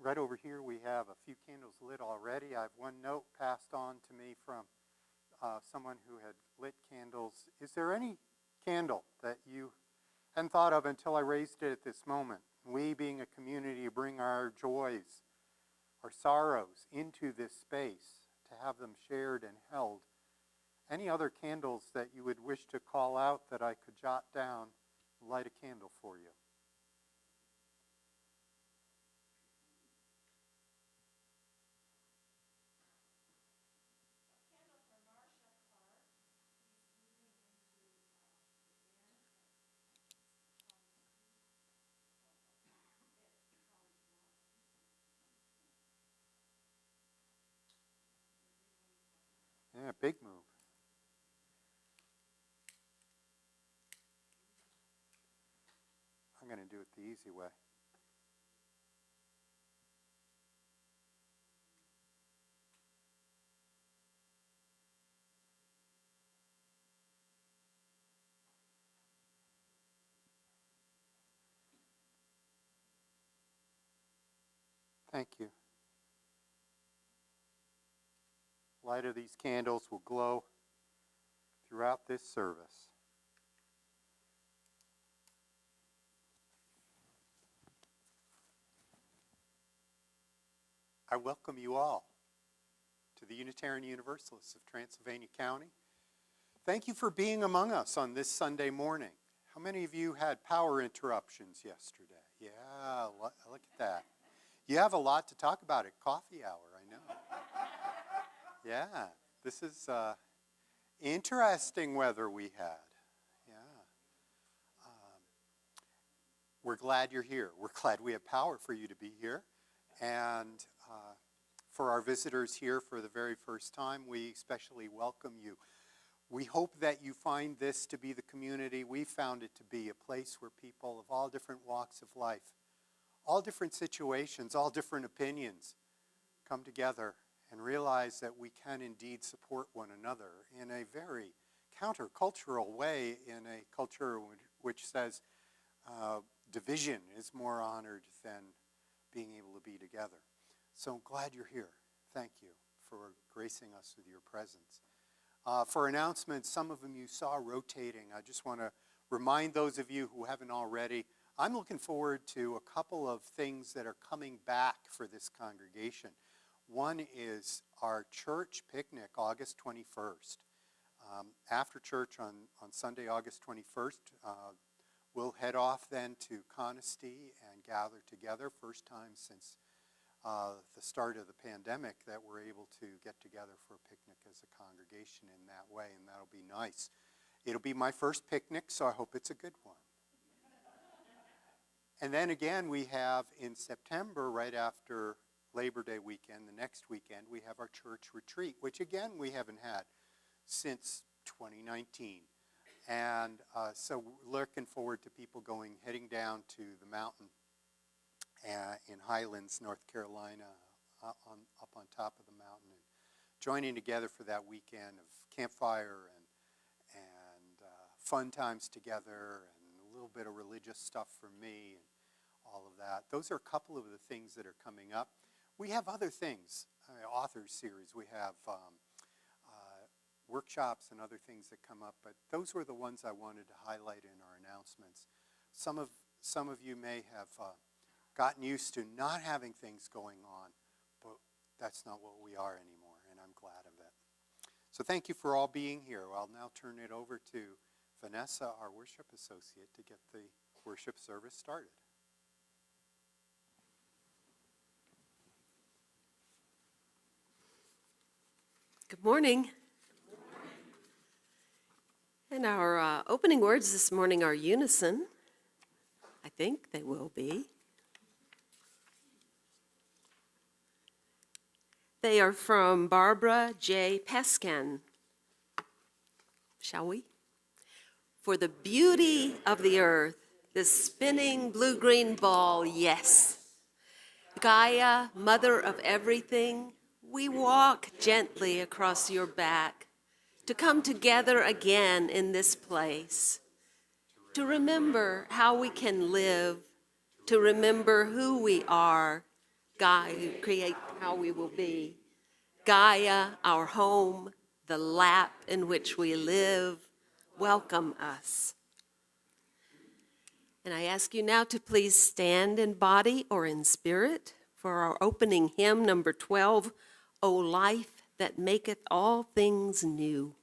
right over here we have a few candles lit already. I have one note passed on to me from someone who had lit candles. Is there any candle that you hadn't thought of until I raised it at this moment? We, being a community, bring our joys, our sorrows into this space to have them shared and held. Any other candles that you would wish to call out that I could jot down, light a candle for you? Yeah, big move. I'm going to do it the easy way. Thank you. Light of these candles will glow throughout this service. I welcome you all to the Unitarian Universalists of Transylvania County. Thank you for being among us on this Sunday morning. How many of you had power interruptions yesterday? Yeah, look at that. You have a lot to talk about at coffee hour, I know. Yeah, this is interesting weather we had. Yeah. We're glad you're here. We're glad we have power for you to be here. And for our visitors here for the very first time, we especially welcome you. We hope that you find this to be the community we found it to be, a place where people of all different walks of life, all different situations, all different opinions come together and realize that we can indeed support one another in a very countercultural way, in a culture which says division is more honored than being able to be together. So I'm glad you're here. Thank you for gracing us with your presence. For announcements, some of them you saw rotating. I just want to remind those of you who haven't already, I'm looking forward to a couple of things that are coming back for this congregation. One is our church picnic, August 21st. After church on Sunday, August 21st, we'll head off then to Conisty and gather together. First time since the start of the pandemic that we're able to get together for a picnic as a congregation in that way, and that'll be nice. It'll be my first picnic, so I hope it's a good one. And then again, we have in September, right after Labor Day weekend, the next weekend, we have our church retreat, which again, we haven't had since 2019. And so we're looking forward to people heading down to the mountain in Highlands, North Carolina, up on top of the mountain, and joining together for that weekend of campfire and fun times together, and a little bit of religious stuff from me, and all of that. Those are a couple of the things that are coming up. We have other things, authors series. We have workshops and other things that come up, but those were the ones I wanted to highlight in our announcements. Some of you may have gotten used to not having things going on, but that's not what we are anymore, and I'm glad of it. So thank you for all being here. I'll now turn it over to Vanessa, our worship associate, to get the worship service started. Good morning. And our opening words this morning are unison. I think they will be. They are from Barbara J. Pescan. Shall we? For the beauty of the earth, this spinning blue-green ball, yes. Gaia, mother of everything, we walk gently across your back to come together again in this place, to remember how we can live, to remember who we are, create how we will be. Gaia, our home, the lap in which we live, welcome us. And I ask you now to please stand in body or in spirit for our opening hymn, number 12, O Life That Maketh All Things New.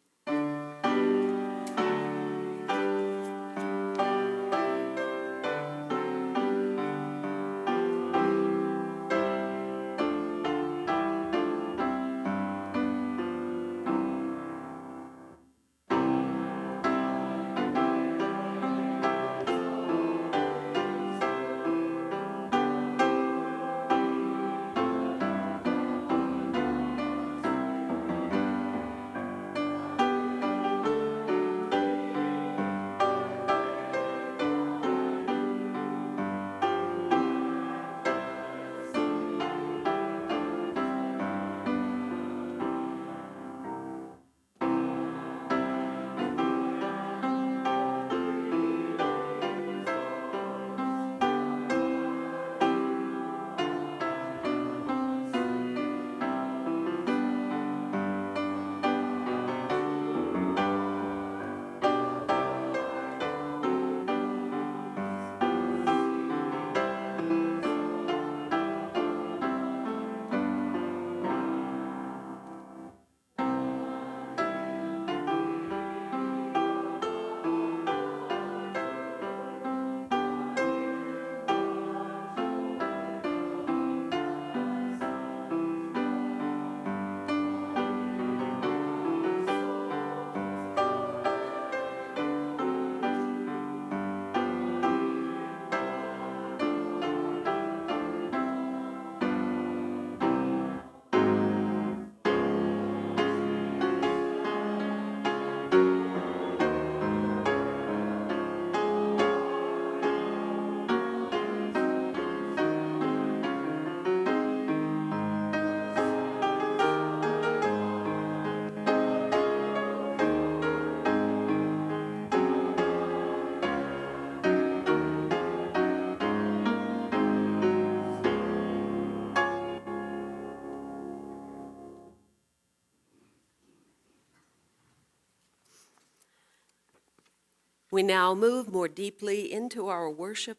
We now move more deeply into our worship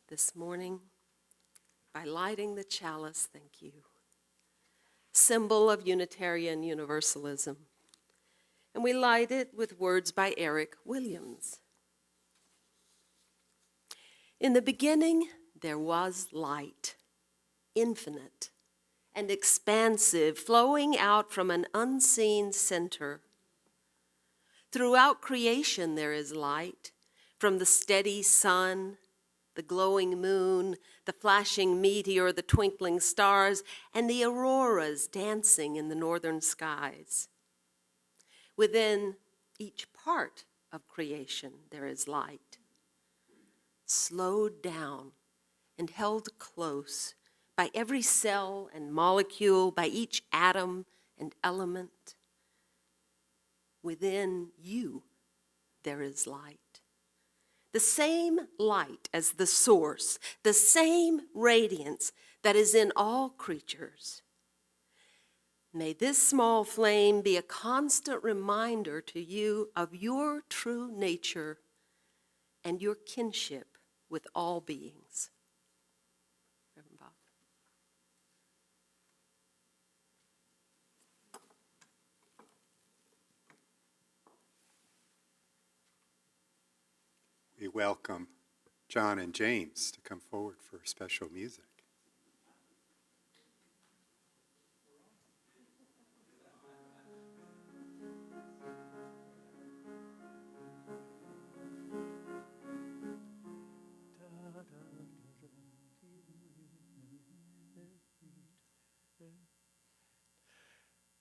this morning by lighting the chalice, thank you, symbol of Unitarian Universalism. And we light it with words by Eric Williams. In the beginning, there was light, infinite and expansive, flowing out from an unseen center. Throughout creation there is light, from the steady sun, the glowing moon, the flashing meteor, the twinkling stars, and the auroras dancing in the northern skies. Within each part of creation there is light, slowed down and held close by every cell and molecule, by each atom and element. Within you, there is light. The same light as the source, the same radiance that is in all creatures. May this small flame be a constant reminder to you of your true nature and your kinship with all beings. Reverend Bob. We welcome John and James to come forward for special music.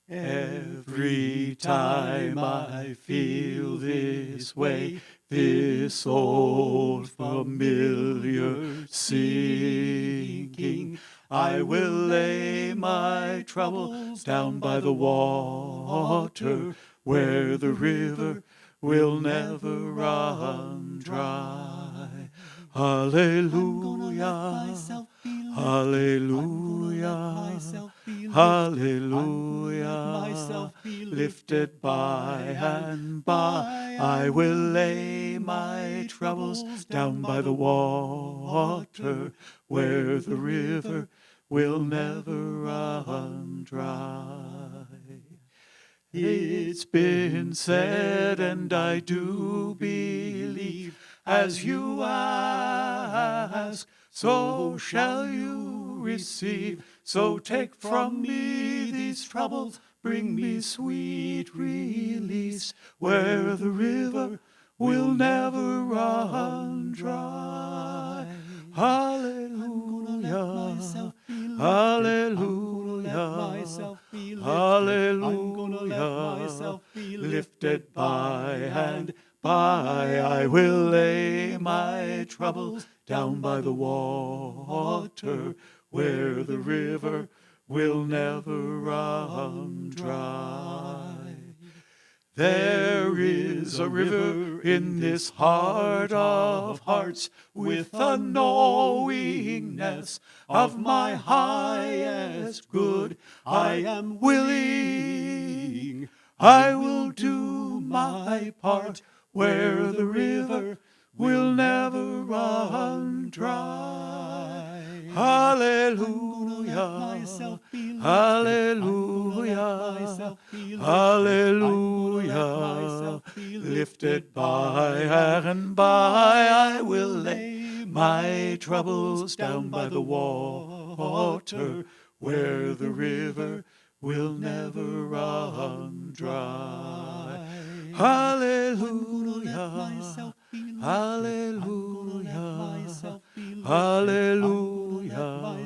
Every time I feel this way, this old familiar sinking, I will lay my troubles down by the water, where the river will never run dry. Hallelujah, Hallelujah, hallelujah, lifted by and by. I will lay my troubles down by the water, where the river will never run dry. It's been said, and I do believe, as you ask, so shall you receive. So take from me these troubles, bring me sweet release, where the river will never run dry. Hallelujah, hallelujah, hallelujah, lifted by and by. I will lay my troubles down by the water, where the river will never run dry. There is a river in this heart of hearts, with a knowingness of my highest good. I am willing, I will do my part, where the river will never run dry. Hallelujah, hallelujah, hallelujah, lifted by and by. I will lay my troubles down by the water, where the river will never run dry. Hallelujah, hallelujah, hallelujah,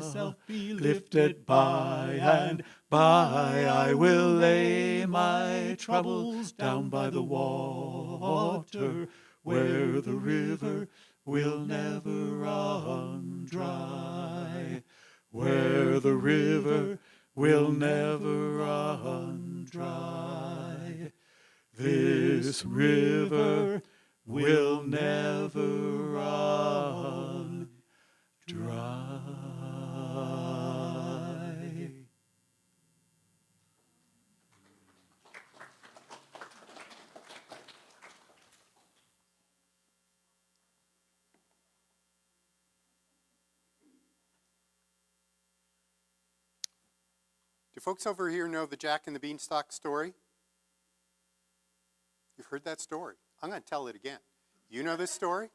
lifted by and by. I will lay my troubles down by the water, where the river will never run dry, where the river will never run dry. This river will never run dry. Do folks over here know the Jack and the Beanstalk story? You've heard that story. I'm going to tell it again. You know this story?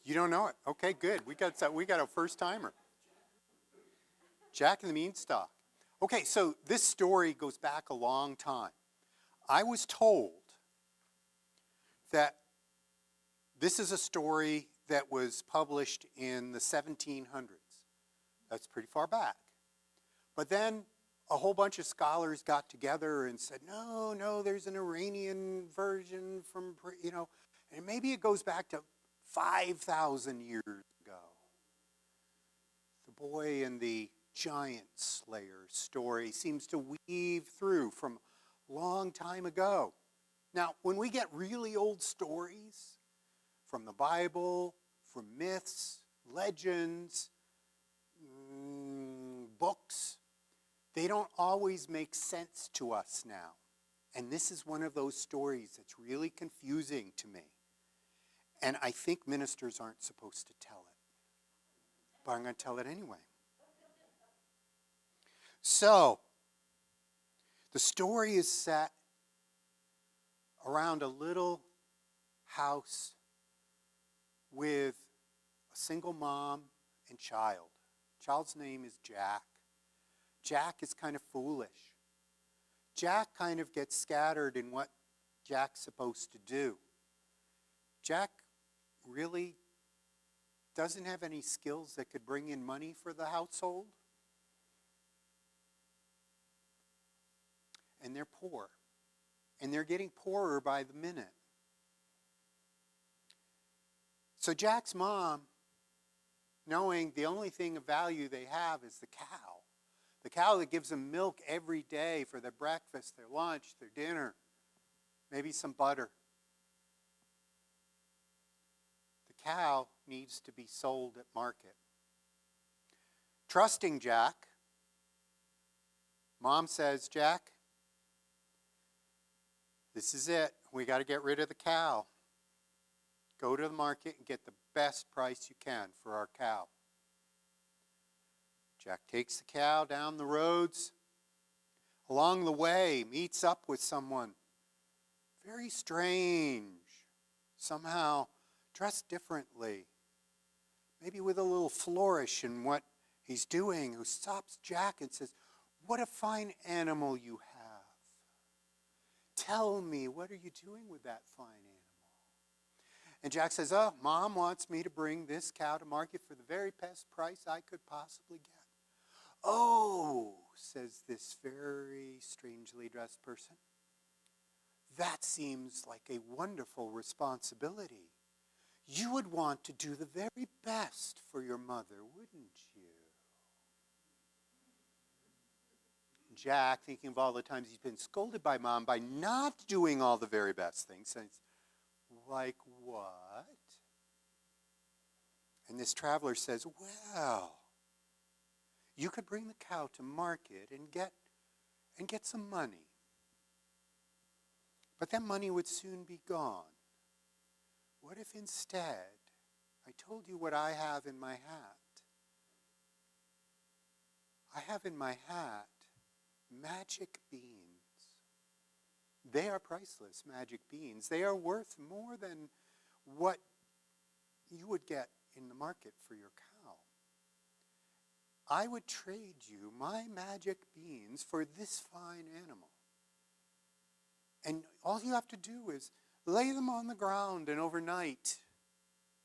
You don't know it? Okay, good. We got a first timer. Jack and the Beanstalk. Okay, so this story goes back a long time. I was told that this is a story that was published in the 1700s. That's pretty far back. But then a whole bunch of scholars got together and said, no, there's an Iranian version from, and maybe it goes back to 5,000 years ago. The boy and the giant slayer story seems to weave through from a long time ago. Now, when we get really old stories from the Bible, from myths, legends, books, they don't always make sense to us now. And this is one of those stories that's really confusing to me. And I think ministers aren't supposed to tell it. But I'm going to tell it anyway. So, the story is set around a little house with a single mom and child. Child's name is Jack. Jack is kind of foolish. Jack kind of gets scattered in what Jack's supposed to do. Jack really doesn't have any skills that could bring in money for the household. And they're poor. And they're getting poorer by the minute. So Jack's mom, knowing the only thing of value they have is the cow that gives them milk every day for their breakfast, their lunch, their dinner, maybe some butter. The cow needs to be sold at market. trusting Jack. Mom says, Jack, this is it. We got to get rid of the cow. Go to the market and get the best price you can for our cow. Jack takes the cow down the roads. Along the way, meets up with someone very strange, somehow dressed differently, maybe with a little flourish in what he's doing, who stops Jack and says, "What a fine animal you have. Tell me, what are you doing with that fine animal?" And Jack says, "Oh, Mom wants me to bring this cow to market for the very best price I could possibly get." "Oh," says this very strangely dressed person, "that seems like a wonderful responsibility. You would want to do the very best for your mother, wouldn't you?" Jack, thinking of all the times he's been scolded by Mom by not doing all the very best things, says, "Like what?" And this traveler says, "Well, you could bring the cow to market and get some money. But that money would soon be gone. What if instead I told you what I have in my hat? I have in my hat magic beans. They are priceless, magic beans. They are worth more than what you would get in the market for your cow. I would trade you my magic beans for this fine animal. And all you have to do is lay them on the ground, and overnight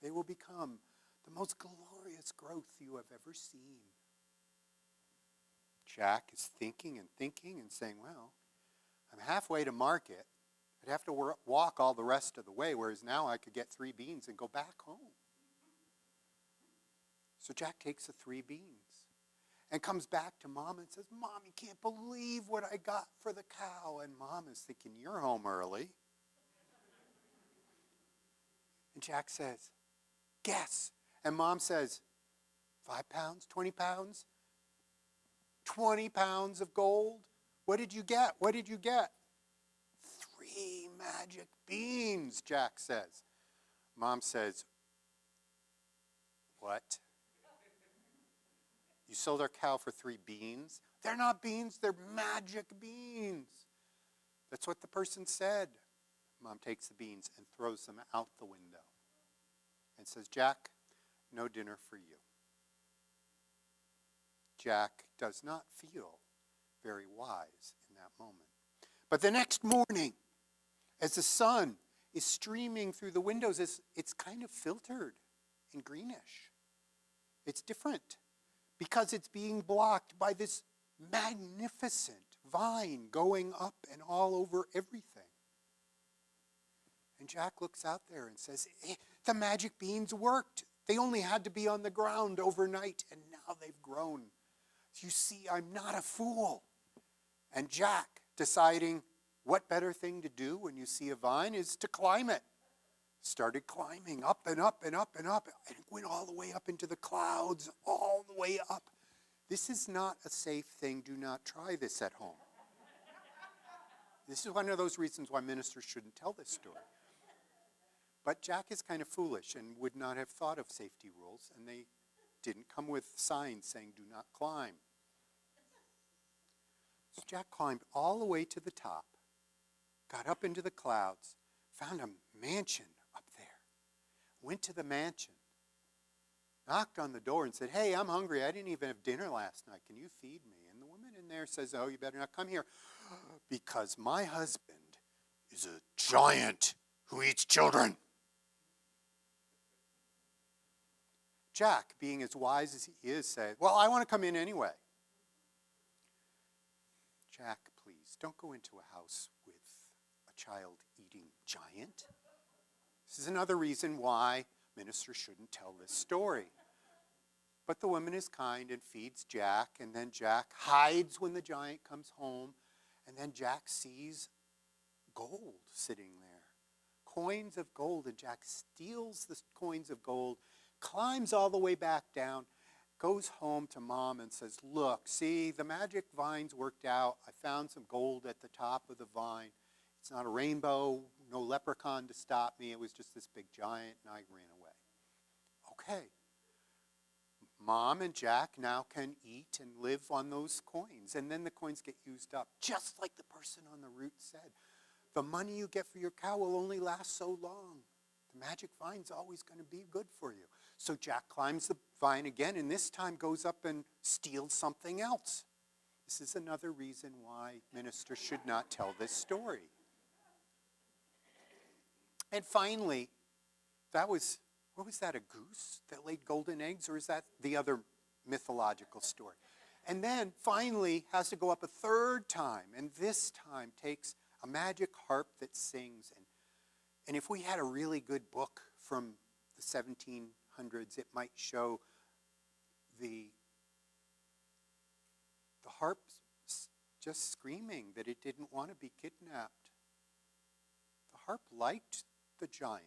they will become the most glorious growth you have ever seen." Jack is thinking and saying, "Well, I'm halfway to market. I'd have to walk all the rest of the way, whereas now I could get 3 beans and go back home." So Jack takes the 3 beans and comes back to Mom and says, "Mom, you can't believe what I got for the cow." And Mom is thinking, "You're home early." And Jack says, "Guess." And Mom says, 5 pounds, 20 pounds, 20 pounds of gold. What did you get? What did you get? 3 magic beans, Jack says. Mom says, "What? You sold our cow for 3 beans? They're not beans, they're magic beans." That's what the person said. Mom takes the beans and throws them out the window and says, "Jack, no dinner for you." Jack does not feel very wise in that moment. But the next morning, as the sun is streaming through the windows, it's kind of filtered and greenish. It's different because it's being blocked by this magnificent vine going up and all over everything. And Jack looks out there and says, "The magic beans worked. They only had to be on the ground overnight, and now they've grown. You see, I'm not a fool." And Jack, deciding what better thing to do when you see a vine is to climb it, started climbing up and up and up and up, and it went all the way up into the clouds, all the way up. This is not a safe thing. Do not try this at home. This is one of those reasons why ministers shouldn't tell this story. But Jack is kind of foolish and would not have thought of safety rules, and they didn't come with signs saying, "Do not climb." So Jack climbed all the way to the top, got up into the clouds, found a mansion up there, went to the mansion, knocked on the door and said, "Hey, I'm hungry. I didn't even have dinner last night. Can you feed me?" And the woman in there says, "Oh, you better not come here, because my husband is a giant who eats children." Jack, being as wise as he is, said, "Well, I want to come in anyway." "Jack, please, don't go into a house with a child-eating giant." This is another reason why ministers shouldn't tell this story. But the woman is kind and feeds Jack, and then Jack hides when the giant comes home, and then Jack sees gold sitting there, coins of gold, and Jack steals the coins of gold, climbs all the way back down, goes home to mom and says, look, see, the magic vine's worked out. I found some gold at the top of the vine. It's not a rainbow, no leprechaun to stop me. It was just this big giant, and I ran away. Okay. Mom and Jack now can eat and live on those coins, and then the coins get used up, just like the person on the route said. The money you get for your cow will only last so long. The magic vine's always going to be good for you. So Jack climbs the vine again, and this time goes up and steals something else. This is another reason why ministers should not tell this story. And finally, what was that, a goose that laid golden eggs, or is that the other mythological story? And then finally has to go up a third time, and this time takes a magic harp that sings. And if we had a really good book from the 1700s, it might show the harp just screaming that it didn't want to be kidnapped. The harp liked the giant.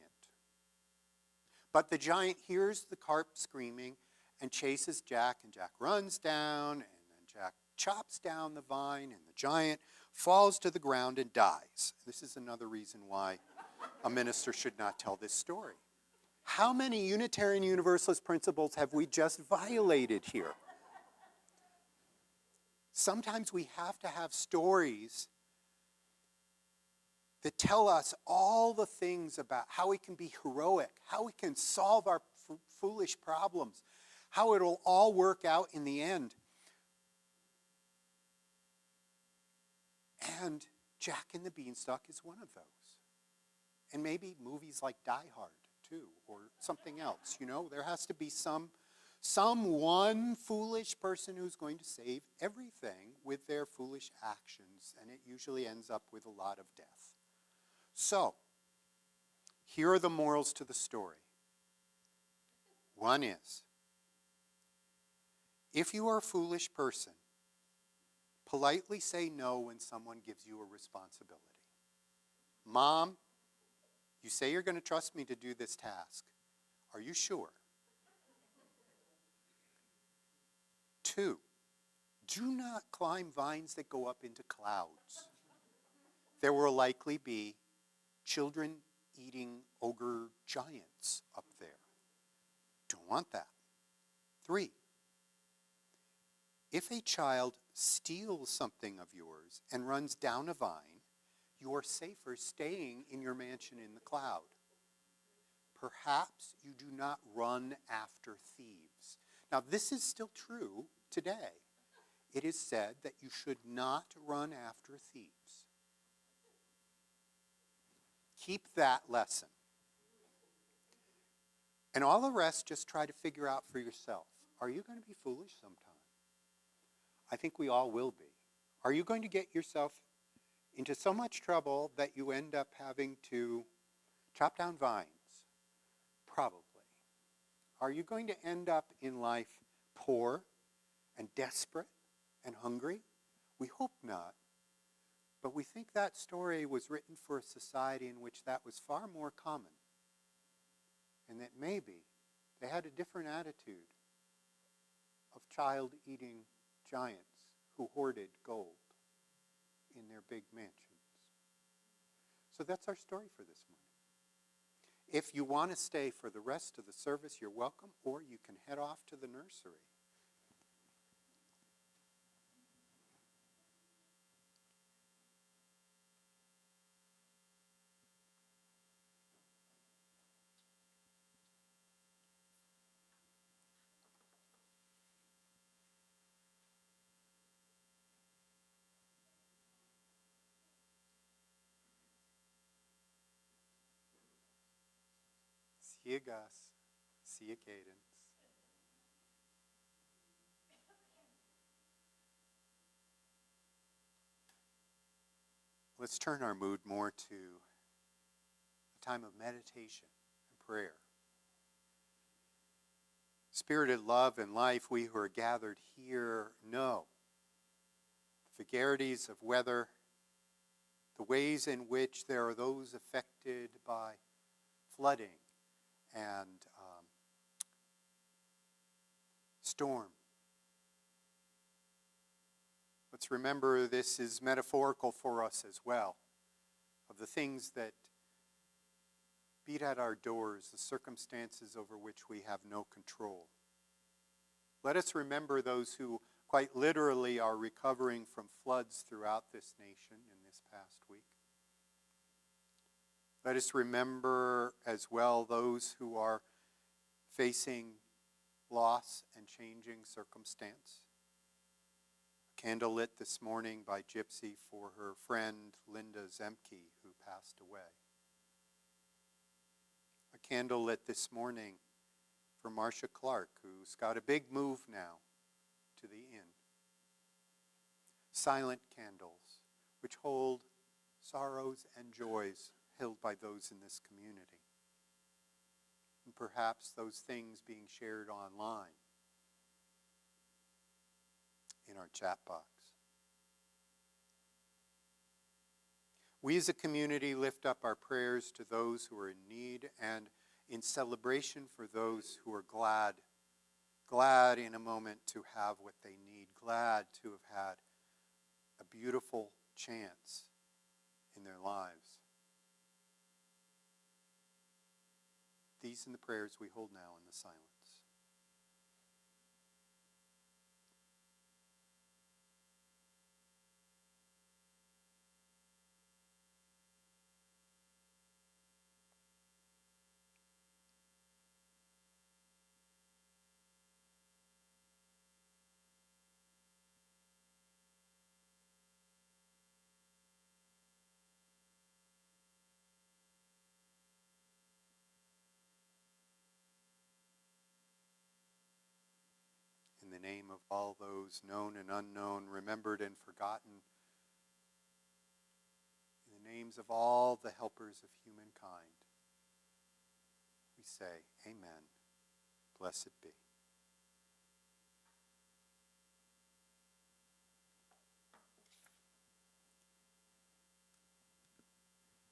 But the giant hears the harp screaming and chases Jack, and Jack runs down, and then Jack chops down the vine, and the giant falls to the ground and dies. This is another reason why a minister should not tell this story. How many Unitarian Universalist principles have we just violated here? Sometimes we have to have stories that tell us all the things about how we can be heroic, how we can solve our foolish problems, how it'll all work out in the end. And Jack and the Beanstalk is one of those. And maybe movies like Die Hard, too, or something else. You know, there has to be some one foolish person who's going to save everything with their foolish actions, and it usually ends up with a lot of death. So, here are the morals to the story. One is, if you are a foolish person, politely say no when someone gives you a responsibility. Mom, you say you're going to trust me to do this task. Are you sure? 2, do not climb vines that go up into clouds. There will likely be children eating ogre giants up there. Don't want that. 3, if a child steals something of yours and runs down a vine, you are safer staying in your mansion in the cloud. Perhaps you do not run after thieves. Now, this is still true today. It is said that you should not run after thieves. Keep that lesson. And all the rest, just try to figure out for yourself. Are you going to be foolish sometime? I think we all will be. Are you going to get yourself into so much trouble that you end up having to chop down vines? Probably. Are you going to end up in life poor and desperate and hungry? We hope not. But we think that story was written for a society in which that was far more common. And that maybe they had a different attitude of child-eating giants who hoarded gold in their big mansions. So that's our story for this morning. If you want to stay for the rest of the service, you're welcome, or you can head off to the nursery. See you, Gus. See you, Cadence. Let's turn our mood more to a time of meditation and prayer. Spirited love and life, we who are gathered here know the vagaries of weather, the ways in which there are those affected by flooding and storm. Let's remember this is metaphorical for us as well, of the things that beat at our doors, the circumstances over which we have no control. Let us remember those who quite literally are recovering from floods throughout this nation in this past week. Let us remember as well those who are facing loss and changing circumstance. A candle lit this morning by Gypsy for her friend Linda Zemke, who passed away. A candle lit this morning for Marcia Clark, who's got a big move now to the inn. Silent candles, which hold sorrows and joys held by those in this community. And perhaps those things being shared online, in our chat box. We as a community lift up our prayers to those who are in need and in celebration for those who are glad in a moment to have what they need, glad to have had a beautiful chance in their lives. These are the prayers we hold now in the silence. In the name of all those known and unknown, remembered and forgotten, in the names of all the helpers of humankind, we say, Amen. Blessed be.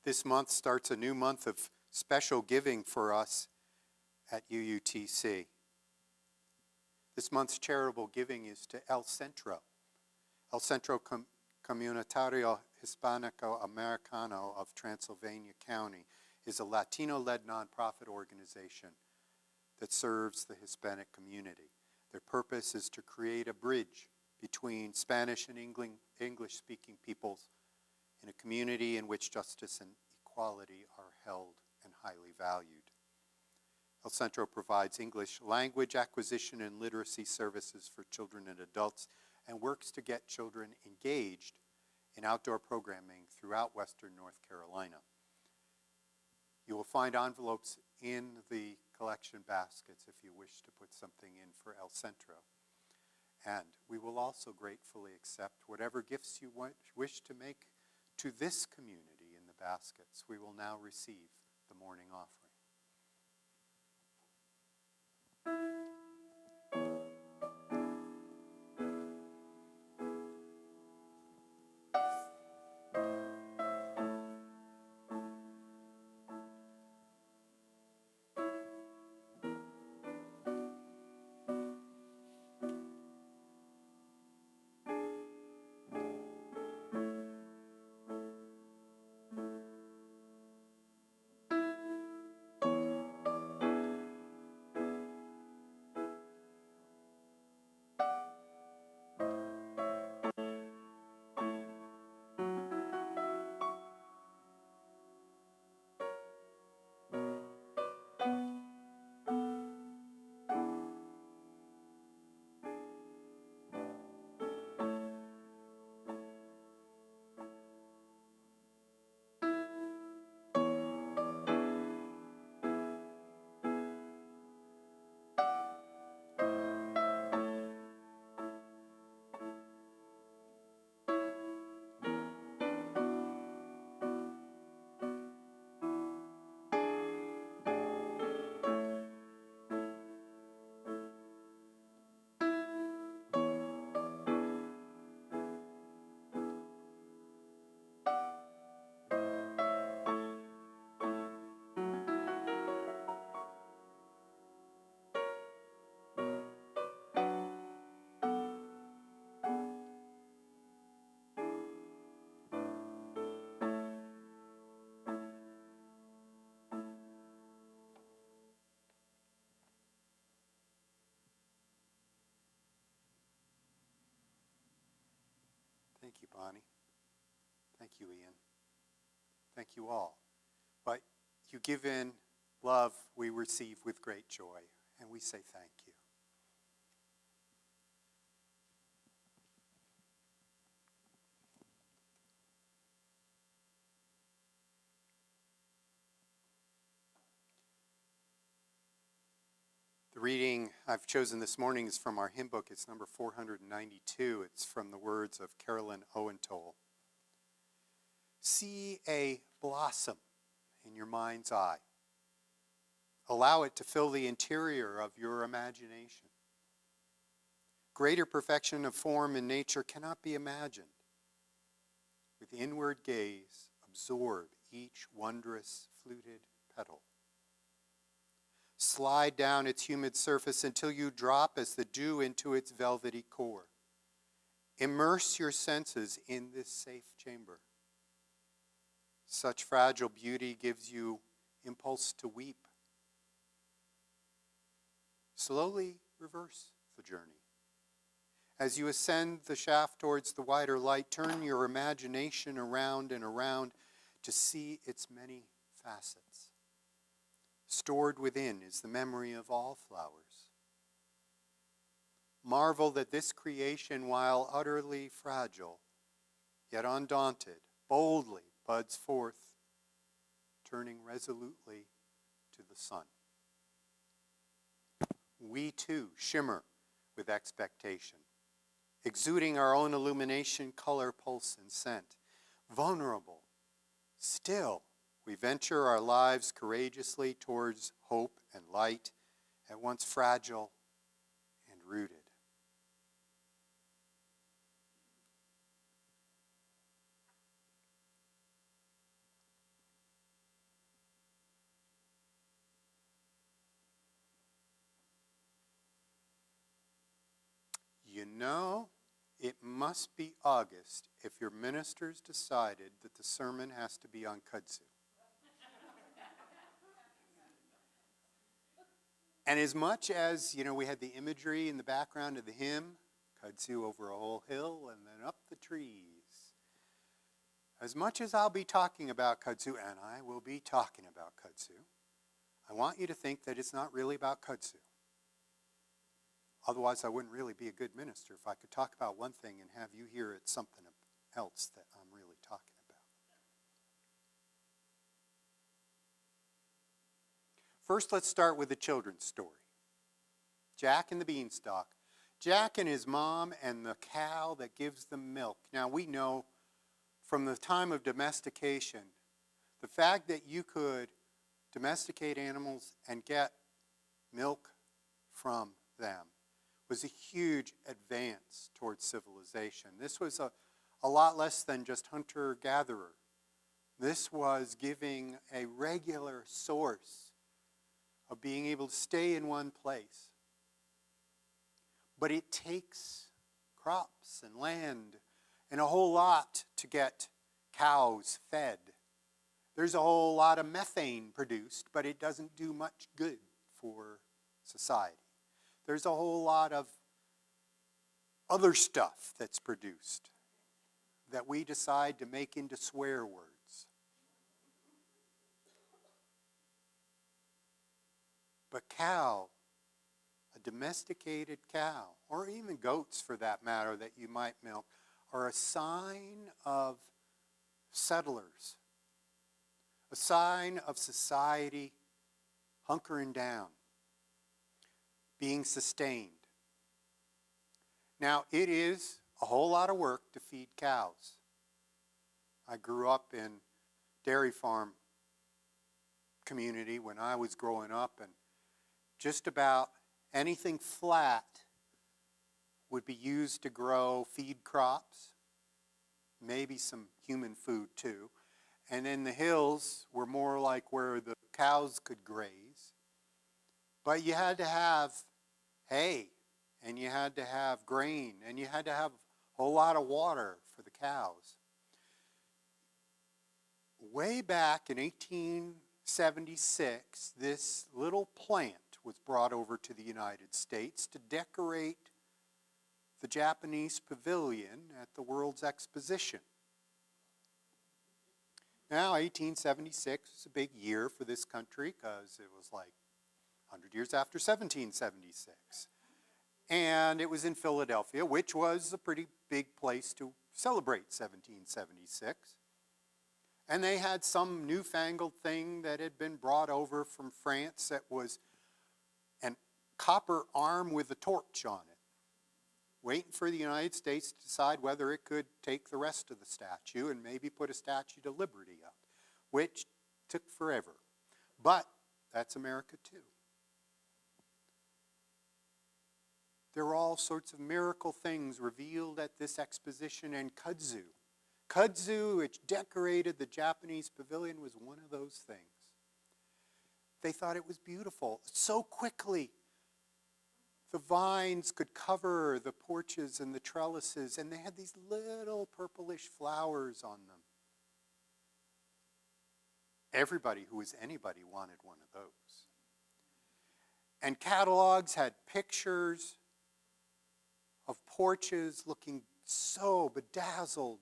This month starts a new month of special giving for us at UUTC. This month's charitable giving is to El Centro Comunitario Hispanico Americano of Transylvania County is a Latino-led nonprofit organization that serves the Hispanic community. Their purpose is to create a bridge between Spanish and English-speaking peoples in a community in which justice and equality are held and highly valued. El Centro provides English language acquisition and literacy services for children and adults and works to get children engaged in outdoor programming throughout Western North Carolina. You will find envelopes in the collection baskets if you wish to put something in for El Centro. And we will also gratefully accept whatever gifts you wish to make to this community in the baskets. We will now receive the morning offering. Thank you, Bonnie. Thank you, Ian. Thank you all. But you give in love we receive with great joy, and we say thank you. The reading I've chosen this morning is from our hymn book. It's number 492. It's from the words of Carolyn Owentoll. See a blossom in your mind's eye. Allow it to fill the interior of your imagination. Greater perfection of form in nature cannot be imagined. With inward gaze, absorb each wondrous fluted petal. Slide down its humid surface until you drop as the dew into its velvety core. Immerse your senses in this safe chamber. Such fragile beauty gives you impulse to weep. Slowly reverse the journey. As you ascend the shaft towards the wider light, turn your imagination around and around to see its many facets. Stored within is the memory of all flowers. Marvel that this creation, while utterly fragile, yet undaunted, boldly buds forth, turning resolutely to the sun. We too shimmer with expectation, exuding our own illumination, color, pulse, and scent. Vulnerable, still, we venture our lives courageously towards hope and light, at once fragile and rooted. You know, it must be August if your ministers decided that the sermon has to be on Kudzu. And as much as, we had the imagery in the background of the hymn, Kudzu over a whole hill and then up the trees. As much as I'll be talking about Kudzu, and I will be talking about Kudzu, I want you to think that it's not really about Kudzu. Otherwise, I wouldn't really be a good minister if I could talk about one thing and have you hear it's something else that I'm really talking about. First, let's start with the children's story. Jack and the Beanstalk. Jack and his mom and the cow that gives them milk. Now, we know from the time of domestication, the fact that you could domesticate animals and get milk from them was a huge advance towards civilization. This was a lot less than just hunter-gatherer. This was giving a regular source of being able to stay in one place. But it takes crops and land and a whole lot to get cows fed. There's a whole lot of methane produced, but it doesn't do much good for society. There's a whole lot of other stuff that's produced that we decide to make into swear words. But cow, a domesticated cow, or even goats for that matter that you might milk, are a sign of settlers, a sign of society hunkering down, being sustained. Now, it is a whole lot of work to feed cows. I grew up in dairy farm community when I was growing up, and just about anything flat would be used to grow feed crops, maybe some human food too. And then the hills were more like where the cows could graze. But you had to have hay, and you had to have grain, and you had to have a whole lot of water for the cows. Way back in 1876, this little plant was brought over to the United States to decorate the Japanese pavilion at the World's Exposition. Now, 1876 was a big year for this country because it was like 100 years after 1776. And it was in Philadelphia, which was a pretty big place to celebrate 1776. And they had some newfangled thing that had been brought over from France that was a copper arm with a torch on it, waiting for the United States to decide whether it could take the rest of the statue and maybe put a Statue to Liberty up, which took forever. But that's America too. There were all sorts of miracle things revealed at this exposition, and Kudzu. Kudzu, which decorated the Japanese pavilion, was one of those things. They thought it was beautiful. So quickly, the vines could cover the porches and the trellises, and they had these little purplish flowers on them. Everybody who was anybody wanted one of those. And catalogs had pictures of porches looking so bedazzled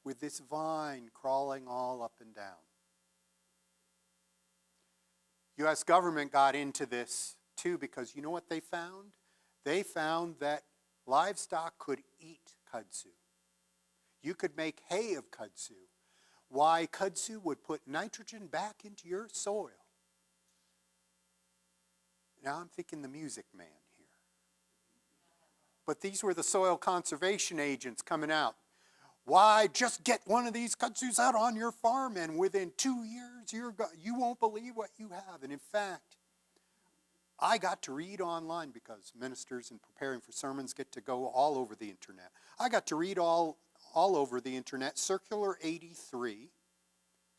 with this vine crawling all up and down. U.S. government got into this too because you know what they found? They found that livestock could eat kudzu. You could make hay of kudzu. Why? Kudzu would put nitrogen back into your soil. Now I'm thinking the Music Man here. But these were the soil conservation agents coming out. Why, just get one of these kudzus out on your farm and within 2 years you won't believe what you have. And in fact, I got to read online because ministers in preparing for sermons get to go all over the internet. I got to read all over the internet Circular 83,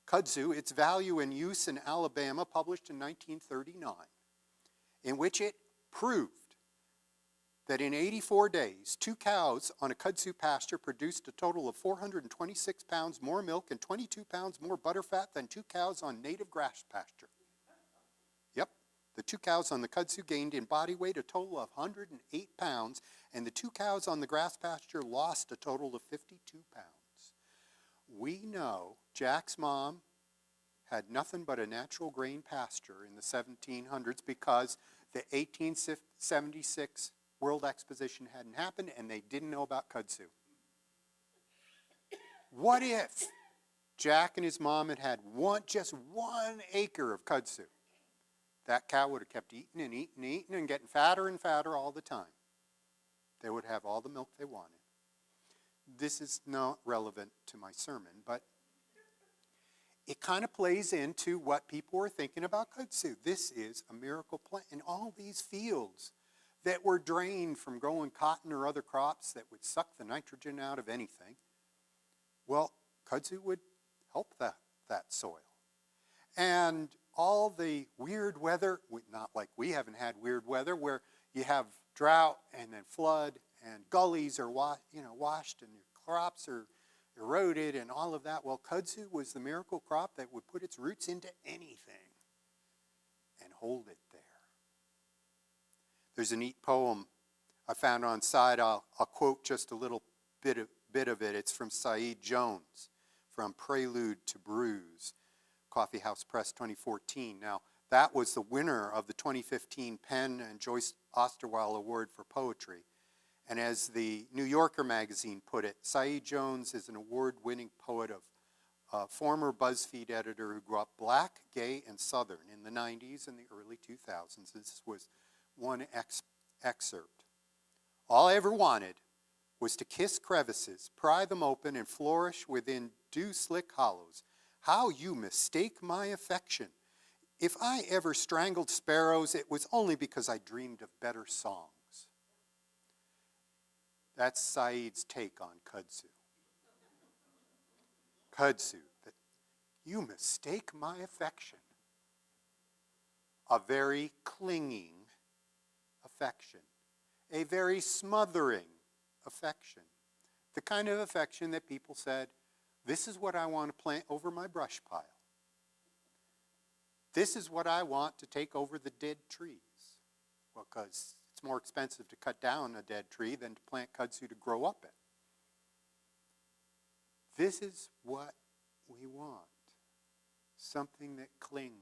Kudzu, Its Value and Use in Alabama, published in 1939, in which it proved that in 84 days, 2 cows on a kudzu pasture produced a total of 426 pounds more milk and 22 pounds more butterfat than 2 cows on native grass pasture. Yep, the 2 cows on the kudzu gained in body weight a total of 108 pounds, and the 2 cows on the grass pasture lost a total of 52 pounds. We know Jack's mom had nothing but a natural grain pasture in the 1700s because the 1876 World Exposition hadn't happened and they didn't know about kudzu. What if Jack and his mom had had just 1 acre of kudzu? That cow would have kept eating and eating and eating and getting fatter and fatter all the time. They would have all the milk they wanted. This is not relevant to my sermon, but it kind of plays into what people were thinking about kudzu. This is a miracle plant. In all these fields that were drained from growing cotton or other crops that would suck the nitrogen out of anything, well, kudzu would help that soil. And all the weird weather, not like we haven't had weird weather, where you have drought and then flood and gullies are washed and your crops are eroded and all of that. Well, kudzu was the miracle crop that would put its roots into anything and hold it there. There's a neat poem I found on site. I'll quote just a little bit of it. It's from Saeed Jones, from Prelude to Bruise, Coffee House Press 2014. Now, that was the winner of the 2015 Penn and Joyce Osterweil Award for Poetry. And as the New Yorker magazine put it, Saeed Jones is an award-winning poet of a former BuzzFeed editor who grew up black, gay, and Southern in the 90s and the early 2000s. This was one excerpt. All I ever wanted was to kiss crevices, pry them open, and flourish within dew-slick hollows. How you mistake my affection. If I ever strangled sparrows, it was only because I dreamed of better songs. That's Saeed's take on kudzu. Kudzu, that you mistake my affection. A very clinging affection, a very smothering affection, the kind of affection that people said, this is what I want to plant over my brush pile. This is what I want to take over the dead trees. Well, because It's more expensive to cut down a dead tree than to plant kudzu to grow up it. This is what we want. Something that clings.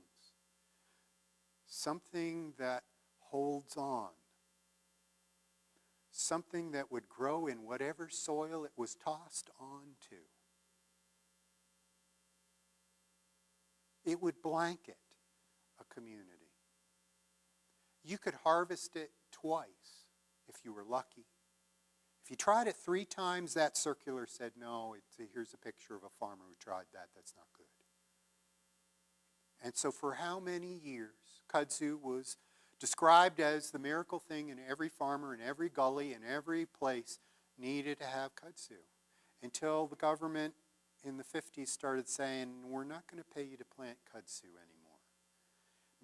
Something that holds on. Something that would grow in whatever soil it was tossed onto. It would blanket a community. You could harvest it twice if you were lucky. If you tried it 3 times, that circular said, no, here's a picture of a farmer who tried that. That's not good. And so for how many years, kudzu was described as the miracle thing, and every farmer in every gully in every place needed to have kudzu. Until the government in the 50s started saying, we're not going to pay you to plant kudzu anymore.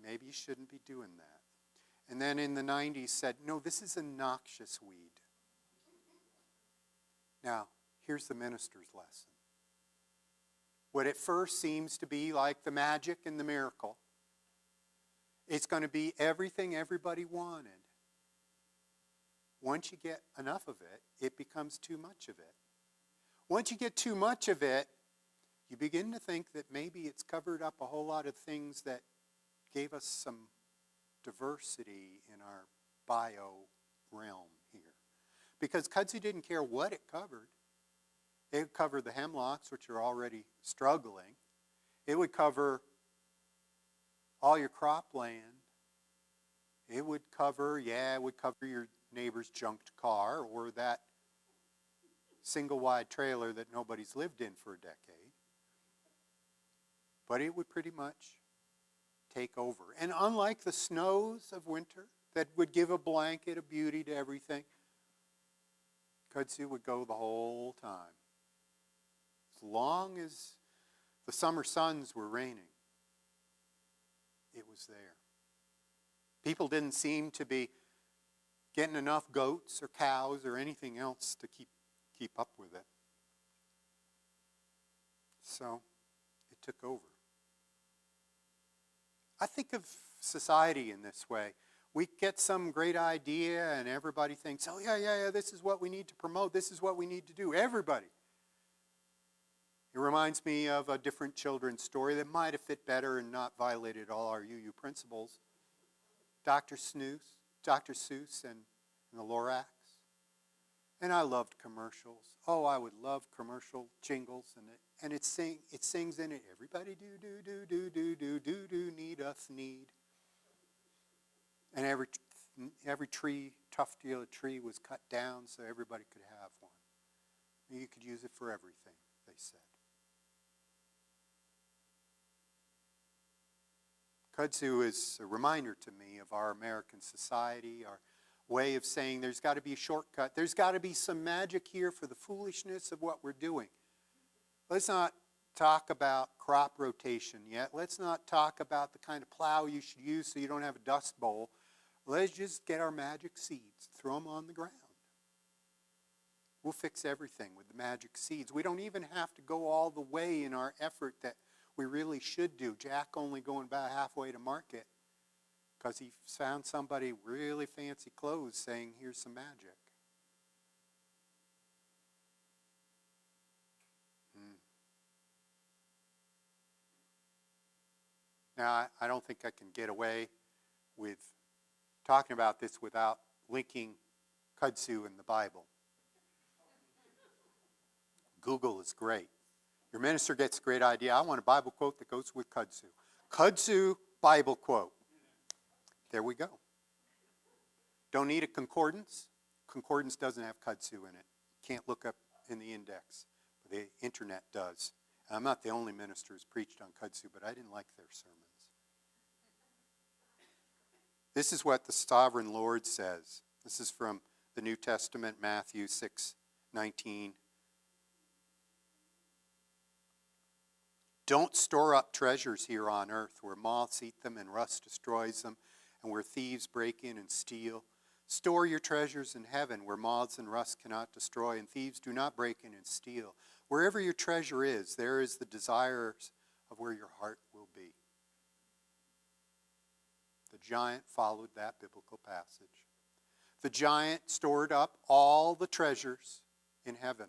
Maybe you shouldn't be doing that. And then in the 90s said, no, this is a noxious weed. Now, here's the minister's lesson. What at first seems to be like the magic and the miracle, it's going to be everything everybody wanted. Once you get enough of it, it becomes too much of it. Once you get too much of it, you begin to think that maybe it's covered up a whole lot of things that gave us some diversity in our bio realm here. Because kudzu didn't care what it covered. It would cover the hemlocks, which are already struggling. It would cover all your cropland. It would cover your neighbor's junked car or that single-wide trailer that nobody's lived in for a decade. But it would pretty much take over. And unlike the snows of winter that would give a blanket of beauty to everything, kudzu would go the whole time. As long as the summer suns were raining, it was there. People didn't seem to be getting enough goats or cows or anything else to keep up with it. So it took over. I think of society in this way. We get some great idea and everybody thinks, oh yeah, this is what we need to promote. This is what we need to do. Everybody. It reminds me of a different children's story that might have fit better and not violated all our UU principles. Dr. Seuss and the Lorax. And I loved commercials. Oh, I would love commercial jingles, and it sings in it. Everybody do need. And every tree, tufty of a tree was cut down so everybody could have one. You could use it for everything, they said. Kudzu is a reminder to me of our American society, our way of saying there's got to be a shortcut. There's got to be some magic here for the foolishness of what we're doing. Let's not talk about crop rotation yet. Let's not talk about the kind of plow you should use so you don't have a dust bowl. Let's just get our magic seeds, throw them on the ground. We'll fix everything with the magic seeds. We don't even have to go all the way in our effort that we really should do. Jack only going about halfway to market because he found somebody really fancy clothes saying, here's some magic. Now, I don't think I can get away with talking about this without linking kudzu in the Bible. Google is great. Your minister gets a great idea. I want a Bible quote that goes with kudzu. Kudzu Bible quote. There we go. Don't need a concordance. Concordance doesn't have kudzu in it. Can't look up in the index. But the internet does. And I'm not the only minister who's preached on kudzu, but I didn't like their sermons. This is what the sovereign Lord says. This is from the New Testament, Matthew 6:19. Don't store up treasures here on earth where moths eat them and rust destroys them and where thieves break in and steal. Store your treasures in heaven where moths and rust cannot destroy and thieves do not break in and steal. Wherever your treasure is, there is the desires of where your heart will be. The giant followed that biblical passage. The giant stored up all the treasures in heaven.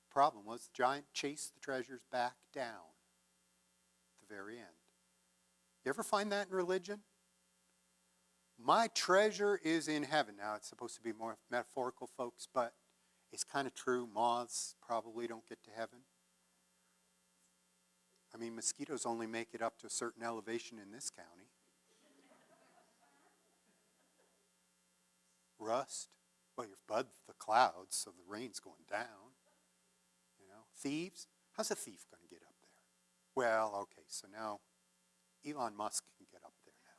The problem was the giant chased the treasures back down at the very end. You ever find that in religion? My treasure is in heaven. Now, it's supposed to be more metaphorical, folks, but it's kind of true. Moths probably don't get to heaven. I mean, mosquitoes only make it up to a certain elevation in this county. Rust, well, you're above the clouds, so the rain's going down. You know, thieves, how's a thief going to get up there? Well, okay, so now Elon Musk can get up there now.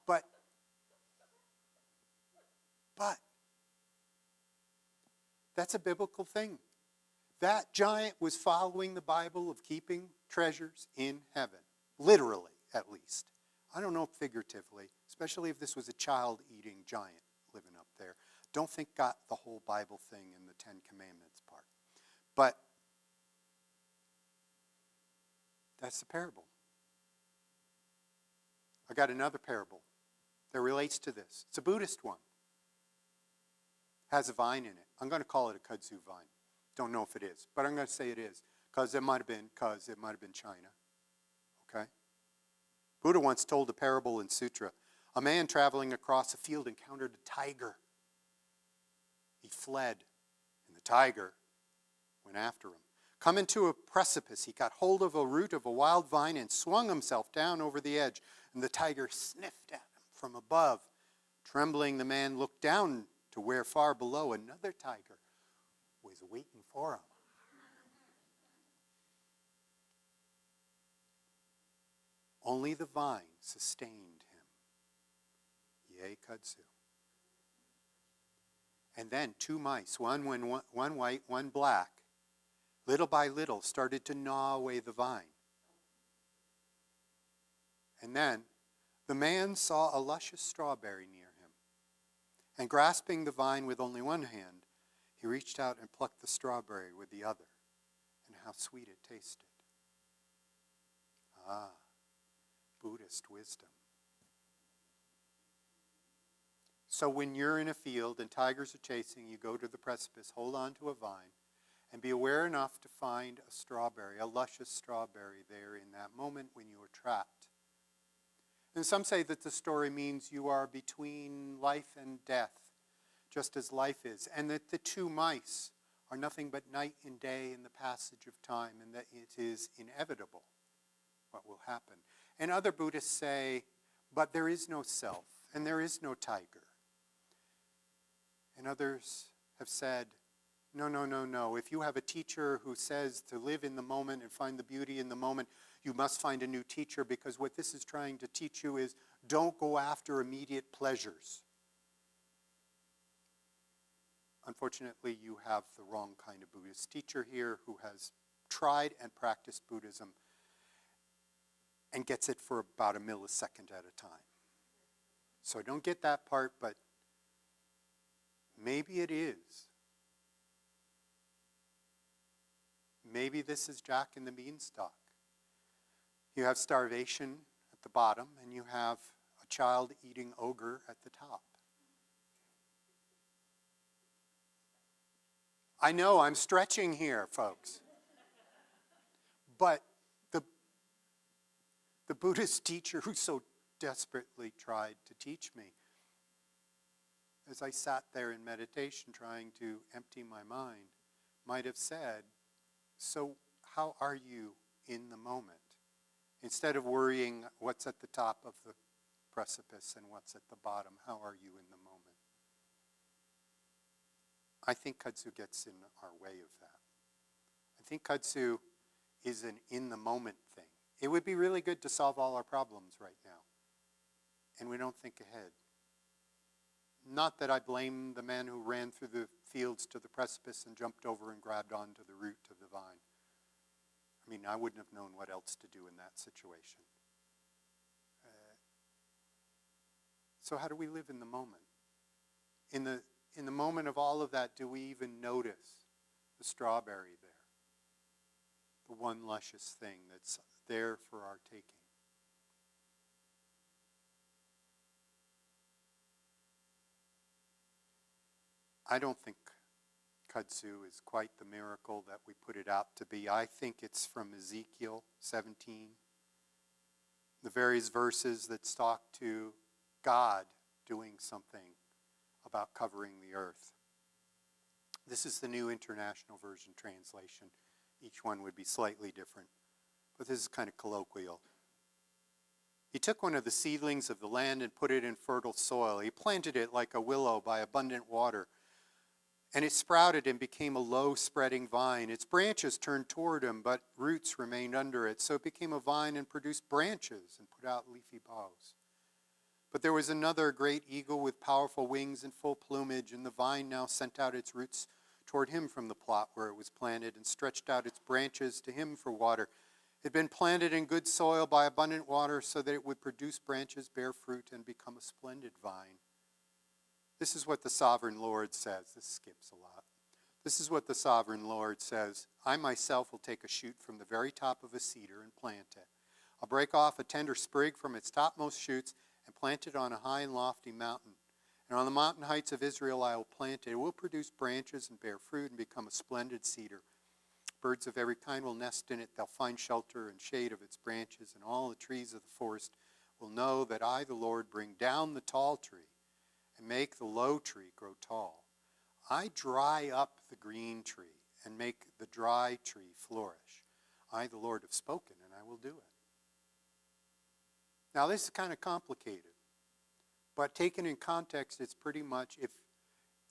But that's a biblical thing. That giant was following the Bible of keeping treasures in heaven, literally at least. I don't know figuratively, especially if this was a child-eating giant living up there. Don't think got the whole Bible thing in the Ten Commandments part. But that's the parable. I got another parable that relates to this. It's a Buddhist one. Has a vine in it. I'm going to call it a kudzu vine. Don't know if it is, but I'm going to say it is because it might have been China. Okay? Buddha once told a parable in sutra. A man traveling across a field encountered a tiger. He fled, and the tiger went after him. Coming to a precipice, he got hold of a root of a wild vine and swung himself down over the edge, and the tiger sniffed at him from above. Trembling, the man looked down to where far below another tiger was waiting for him. Only the vine sustained him. Yea, kudzu. And then two mice, one white, one black, little by little started to gnaw away the vine. And then the man saw a luscious strawberry near him. And grasping the vine with only one hand, he reached out and plucked the strawberry with the other. And how sweet it tasted. Ah, Buddhist wisdom. So when you're in a field and tigers are chasing, you go to the precipice, hold on to a vine, and be aware enough to find a strawberry, a luscious strawberry there in that moment when you are trapped. And some say that the story means you are between life and death, just as life is, and that the two mice are nothing but night and day in the passage of time, and that it is inevitable what will happen. And other Buddhists say, but there is no self, and there is no tiger. And others have said, no. If you have a teacher who says to live in the moment and find the beauty in the moment, you must find a new teacher, because what this is trying to teach you is don't go after immediate pleasures. Unfortunately, you have the wrong kind of Buddhist teacher here who has tried and practiced Buddhism and gets it for about a millisecond at a time. So I don't get that part, but maybe it is. Maybe this is Jack and the Beanstalk. You have starvation at the bottom, and you have a child-eating ogre at the top. I know, I'm stretching here, folks. But the Buddhist teacher who so desperately tried to teach me, as I sat there in meditation trying to empty my mind, might have said, so how are you in the moment? Instead of worrying what's at the top of the precipice and what's at the bottom, how are you in the moment? I think kudzu gets in our way of that. I think kudzu is an in-the-moment thing. It would be really good to solve all our problems right now, and we don't think ahead. Not that I blame the man who ran through the fields to the precipice and jumped over and grabbed onto the root of the vine. I mean, I wouldn't have known what else to do in that situation. So how do we live in the moment? In the moment of all of that, do we even notice the strawberry there? The one luscious thing that's there for our taking. I don't think kudzu is quite the miracle that we put it out to be. I think it's from Ezekiel 17. The various verses that talk to God doing something about covering the earth. This is the New International Version translation. Each one would be slightly different, but this is kind of colloquial. He took one of the seedlings of the land and put it in fertile soil. He planted it like a willow by abundant water, and it sprouted and became a low spreading vine. Its branches turned toward him, but roots remained under it. So it became a vine and produced branches and put out leafy boughs. But there was another great eagle with powerful wings and full plumage, and the vine now sent out its roots toward him from the plot where it was planted and stretched out its branches to him for water. It had been planted in good soil by abundant water so that it would produce branches, bear fruit, and become a splendid vine. This is what the sovereign Lord says. This skips a lot. This is what the sovereign Lord says. I myself will take a shoot from the very top of a cedar and plant it. I'll break off a tender sprig from its topmost shoots and plant it on a high and lofty mountain. And on the mountain heights of Israel I will plant it. It will produce branches and bear fruit and become a splendid cedar. Birds of every kind will nest in it. They'll find shelter and shade of its branches, and all the trees of the forest will know that I, the Lord, bring down the tall tree and make the low tree grow tall. I dry up the green tree and make the dry tree flourish. I, the Lord, have spoken, and I will do it. Now, this is kind of complicated, but taken in context, it's pretty much,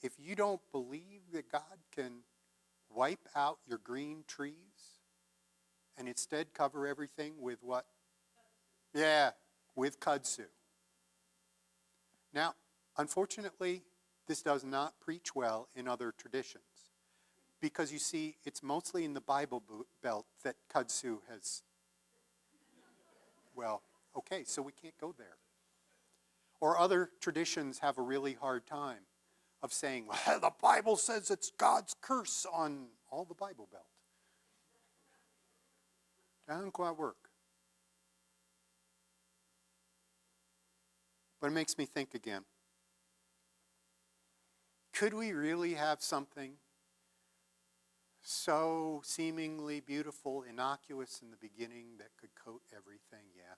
if you don't believe that God can wipe out your green trees and instead cover everything with what? Yeah, with kudzu. Now, unfortunately, this does not preach well in other traditions because, you see, it's mostly in the Bible Belt that kudzu has, well, okay, so we can't go there. Or other traditions have a really hard time of saying, well, the Bible says it's God's curse on all the Bible Belt. Doesn't quite work. But it makes me think again. Could we really have something so seemingly beautiful, innocuous in the beginning that could coat everything? Yeah.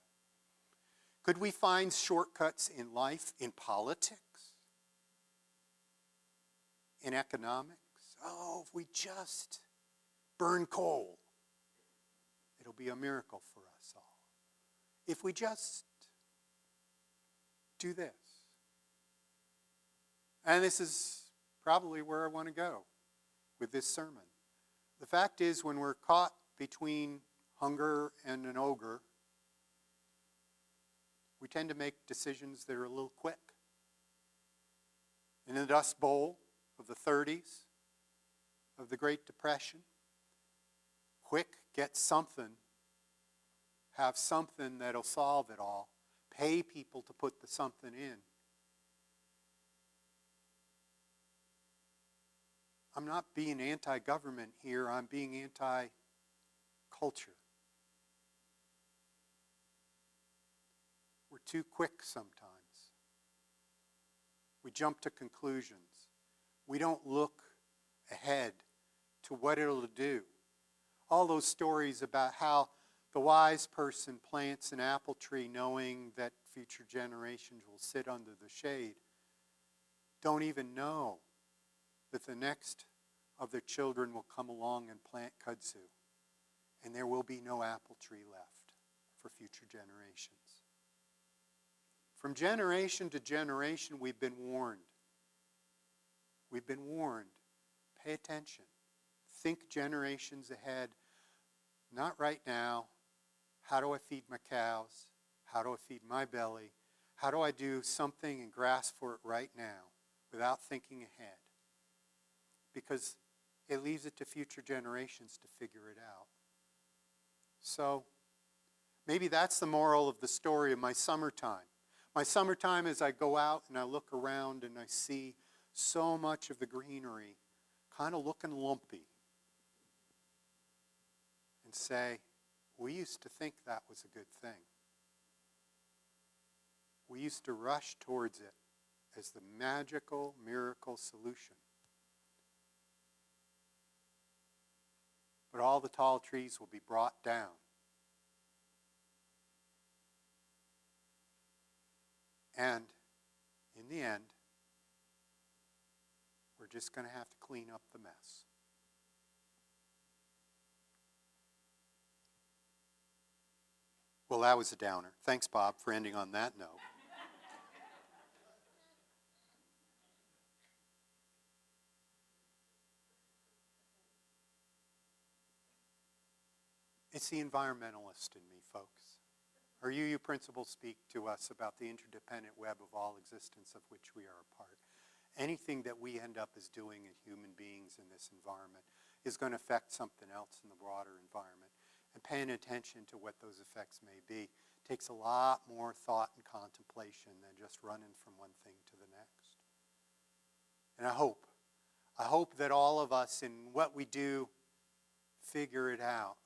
Could we find shortcuts in life, in politics, in economics? Oh, if we just burn coal, it'll be a miracle for us all. If we just do this. And this is probably where I want to go with this sermon. The fact is, when we're caught between hunger and an ogre, we tend to make decisions that are a little quick. In the Dust Bowl of the 30s, of the Great Depression, quick, get something, have something that'll solve it all, pay people to put the something in. I'm not being anti-government here, I'm being anti-culture. We're too quick sometimes. We jump to conclusions. We don't look ahead to what it'll do. All those stories about how the wise person plants an apple tree knowing that future generations will sit under the shade, don't even know that the next of their children will come along and plant kudzu, and there will be no apple tree left for future generations. From generation to generation, we've been warned. We've been warned. Pay attention. Think generations ahead. Not right now. How do I feed my cows? How do I feed my belly? How do I do something and grasp for it right now without thinking ahead? Because it leaves it to future generations to figure it out. So maybe that's the moral of the story of my summertime. My summertime is I go out and I look around and I see so much of the greenery kind of looking lumpy. And say, we used to think that was a good thing. We used to rush towards it as the magical miracle solution. but all the tall trees will be brought down. And in the end, we're just going to have to clean up the mess. Well, that was a downer. Thanks, Bob, for ending on that note. It's the environmentalist in me, folks. Or you principals, speak to us about the interdependent web of all existence of which we are a part. Anything that we end up as doing as human beings in this environment is going to affect something else in the broader environment. And paying attention to what those effects may be takes a lot more thought and contemplation than just running from one thing to the next. And I hope that all of us in what we do figure it out.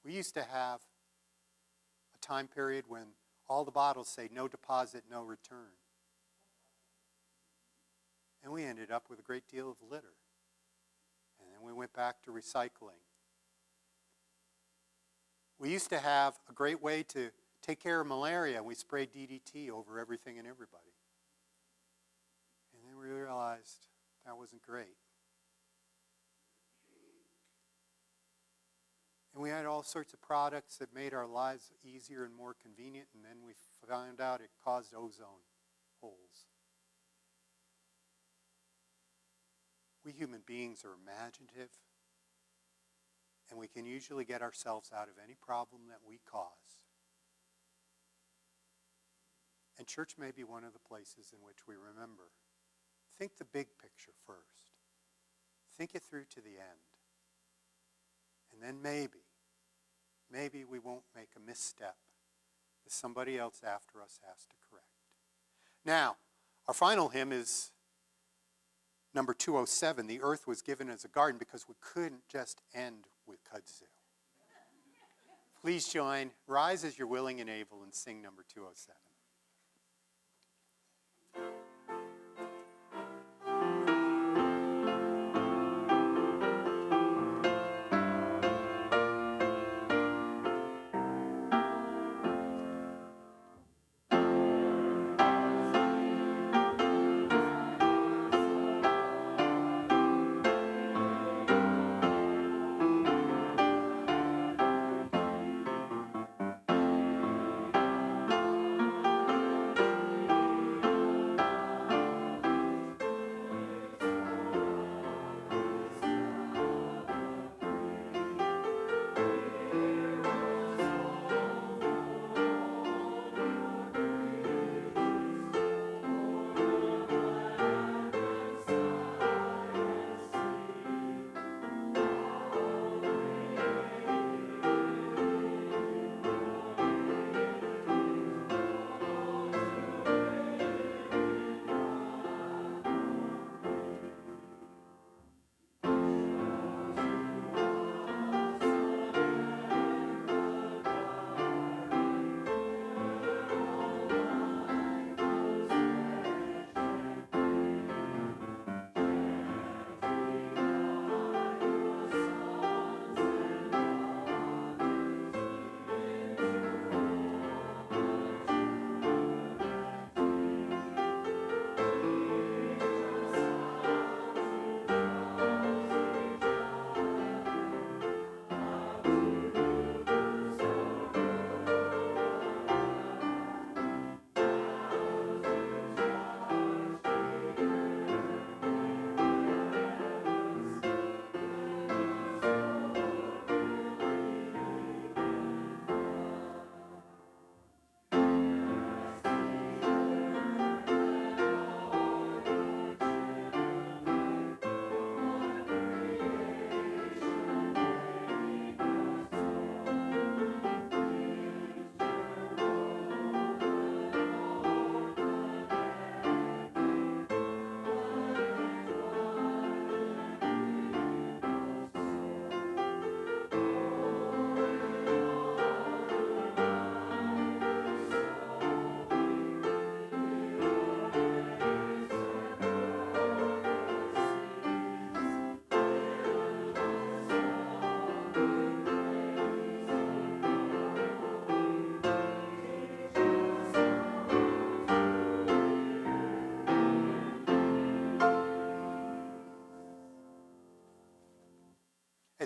We used to have a time period when all the bottles say no deposit, no return. And we ended up with a great deal of litter. And then we went back to recycling. We used to have a great way to take care of malaria. We sprayed DDT over everything and everybody. And then we realized that wasn't great. And we had all sorts of products that made our lives easier and more convenient, and then we found out it caused ozone holes. We human beings are imaginative, and we can usually get ourselves out of any problem that we cause. And church may be one of the places in which we remember. Think the big picture first. Think it through to the end. And then maybe we won't make a misstep that somebody else after us has to correct. Now, our final hymn is number 207. The earth was given as a garden, because we couldn't just end with kudzu. Please join, rise as you're willing and able, and sing number 207.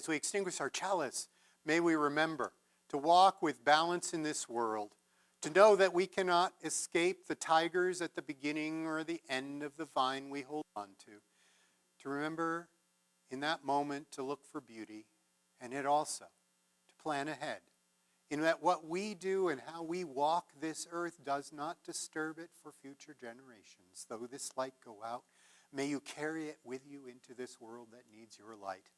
as we extinguish our chalice, may we remember to walk with balance in this world, to know that we cannot escape the tigers at the beginning or the end of the vine we hold on to remember in that moment to look for beauty, and yet also to plan ahead, in that what we do and how we walk this earth does not disturb it for future generations. Though this light go out, may you carry it with you into this world that needs your light,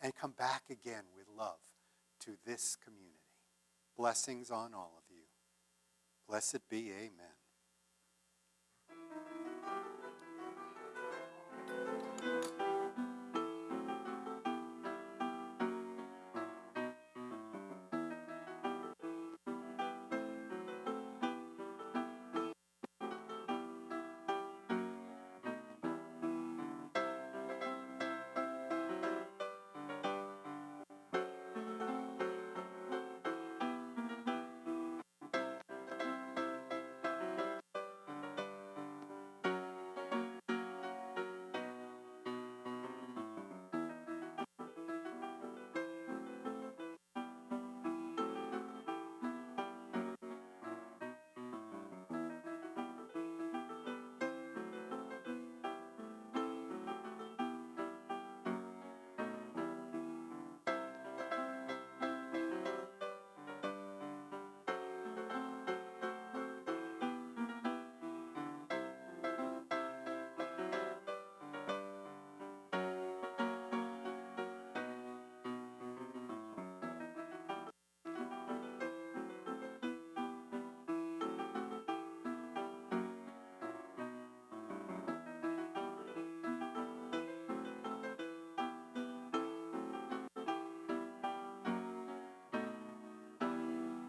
and come back again with love to this community. Blessings on all of you. Blessed be, amen.